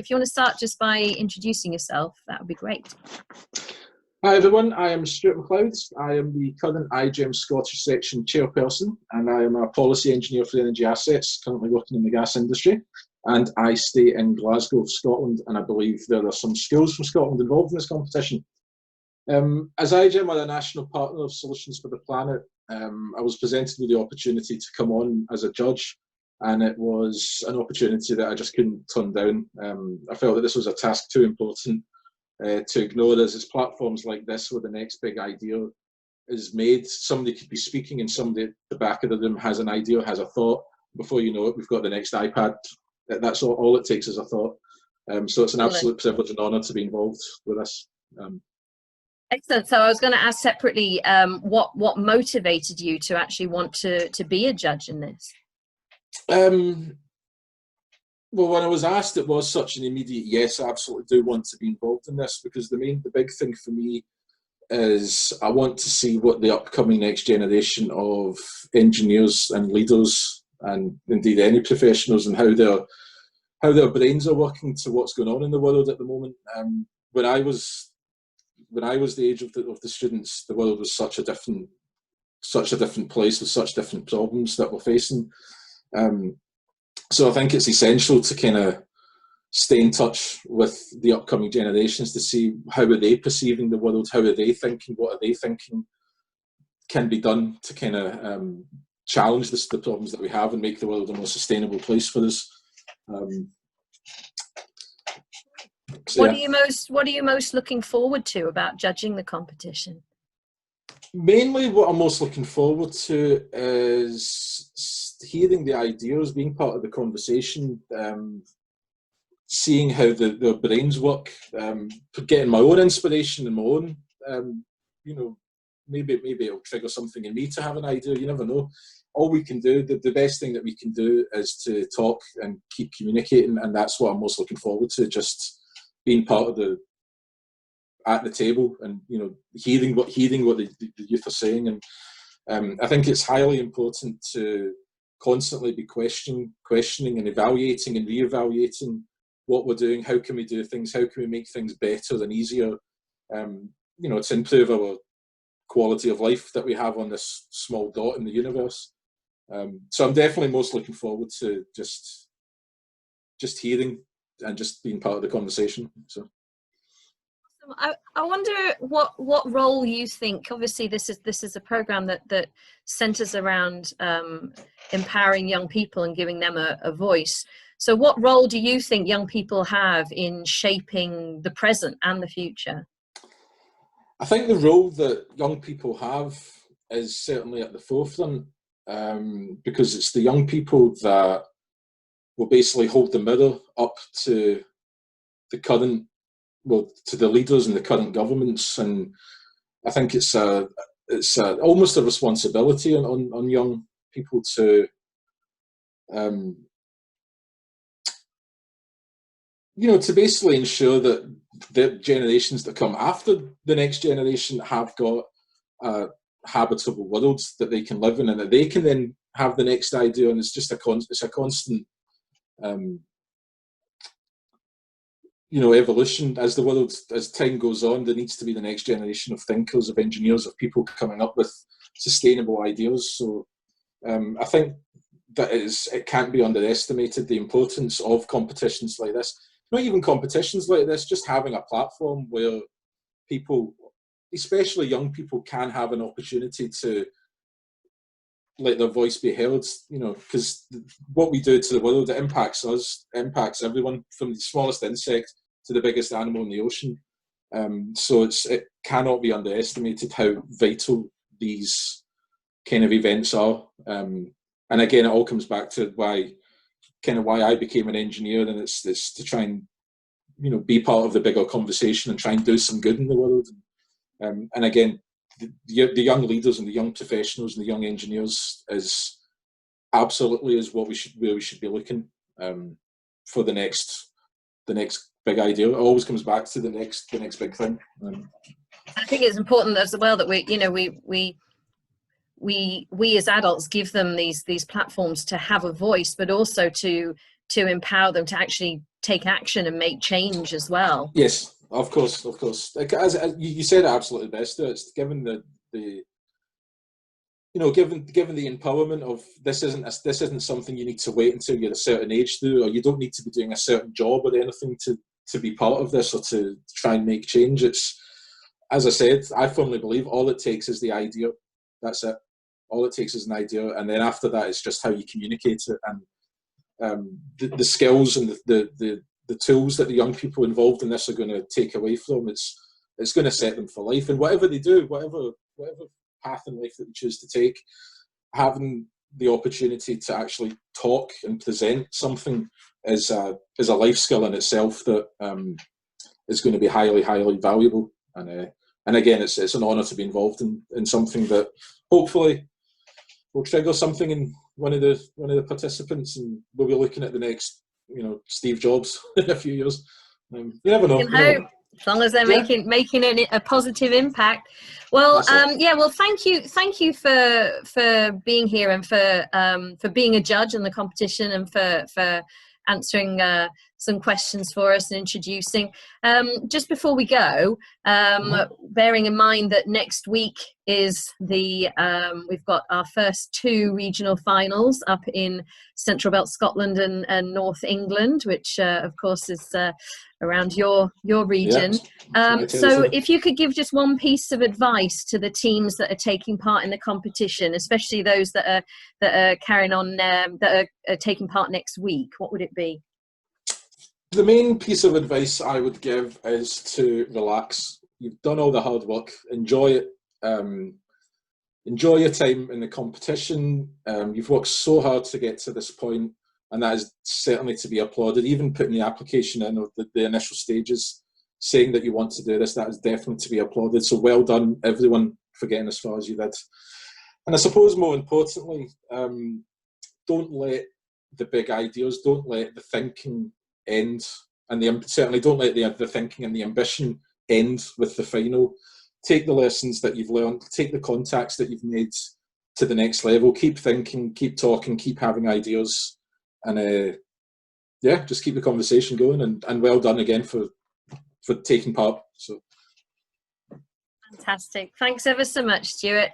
If you want to start just by introducing yourself, that would be great. Hi everyone, I am Stuart McLeod. I am the current IGEM Scottish Section Chairperson, and I am a Policy Engineer for Energy Assets, currently working in the gas industry. And I stay in Glasgow, Scotland, and I believe there are some schools from Scotland involved in this competition. As IGEM are a national partner of Solutions for the Planet, I was presented with the opportunity to come on as a judge, and it was an opportunity that I just couldn't turn down. I felt that this was a task too important to ignore, as it's platforms like this where the next big idea is made. Somebody could be speaking and somebody at the back of the room has an idea, has a thought. Before you know it, we've got the next iPad. That's all it takes is a thought. So it's an absolute privilege and honour to be involved with this. Excellent. So I was going to ask separately, what motivated you to actually want to be a judge in this? Well, when I was asked, it was such an immediate yes. I absolutely do want to be involved in this, because the big thing for me is I want to see what the upcoming next generation of engineers and leaders, and indeed any professionals, and how their brains are working to what's going on in the world at the moment. When I was the age of the students, the world was such a different place with such different problems that we're facing. So I think it's essential to kind of stay in touch with the upcoming generations to see how are they perceiving the world, how are they thinking, what are they thinking can be done to kind of challenge the problems that we have and make the world a more sustainable place for us. What are you most looking forward to about judging the competition? Mainly what I'm most looking forward to is hearing the ideas, being part of the conversation, seeing how their brains work, getting my own inspiration and my own, maybe it'll trigger something in me to have an idea. You never know. All we can do, the best thing that we can do is to talk and keep communicating, and that's what I'm most looking forward to, just being part of at the table and hearing what the youth are saying. And I think it's highly important to constantly be questioning and evaluating and re-evaluating what we're doing. How can we do things? How can we make things better and easier? To improve our quality of life that we have on this small dot in the universe. So I'm definitely most looking forward to just hearing and just being part of the conversation. So. I wonder what role you think. Obviously, this is a program that centers around empowering young people and giving them a voice. So, what role do you think young people have in shaping the present and the future? I think the role that young people have is certainly at the forefront, because it's the young people that will basically hold the mirror up to to the leaders and the current governments. And I think it's almost a responsibility on young people to to basically ensure that the generations that come after the next generation have got a habitable world that they can live in, and that they can then have the next idea. And it's just a constant evolution as time goes on. There needs to be the next generation of thinkers, of engineers, of people coming up with sustainable ideas. So I think that it can't be underestimated, the importance of competitions like this. Not even competitions like this, just having a platform where people, especially young people, can have an opportunity to let their voice be heard, because what we do to the world, it impacts us, impacts everyone, from the smallest insect to the biggest animal in the ocean. So it cannot be underestimated how vital these kind of events are. And again, it all comes back to why I became an engineer, and it's to try and be part of the bigger conversation and try and do some good in the world. And again, the young leaders and the young professionals and the young engineers is where we should be looking for the next big idea. It always comes back to the next big thing. I think it's important as well that we as adults give them these platforms to have a voice, but also to empower them to actually take action and make change as well. Yes, of course, of course. As you said it absolutely best. It's given the given the empowerment of this isn't something you need to wait until you're a certain age to do, or you don't need to be doing a certain job or anything to be part of this or to try and make change. It's, as I said, I firmly believe all it takes is the idea. That's it. All it takes is an idea, and then after that, it's just how you communicate it, and the skills and the tools that the young people involved in this are going to take away from. It's going to set them for life, and whatever they do, whatever path in life that they choose to take, having the opportunity to actually talk and present something is a life skill in itself that is going to be highly, highly valuable. And again, it's an honour to be involved in something that hopefully will trigger something in one of the participants, and we'll be looking at the next, Steve Jobs in a few years. You never know. You can hope, as long as they're making a positive impact. Well, well, thank you for being here and for being a judge in the competition, and for answering some questions for us and introducing. Just before we go, bearing in mind that next week is we've got our first 2 regional finals up in Central Belt Scotland and North England, which of course is around your region. So if you could give just one piece of advice to the teams that are taking part in the competition, especially those that are carrying on, that are taking part next week, what would it be? The main piece of advice I would give is to relax. You've done all the hard work. Enjoy it. Enjoy your time in the competition. You've worked so hard to get to this point, and that is certainly to be applauded. Even putting the application in, or the initial stages, saying that you want to do this, that is definitely to be applauded. So well done, everyone, for getting as far as you did. And I suppose more importantly, don't let the big ideas, don't let the thinking end, and certainly don't let the thinking and the ambition end with the final. Take the lessons that you've learned, take the contacts that you've made to the next level. Keep thinking, keep talking, keep having ideas, and just keep the conversation going. And well done again for taking part. So fantastic! Thanks ever so much, Stuart.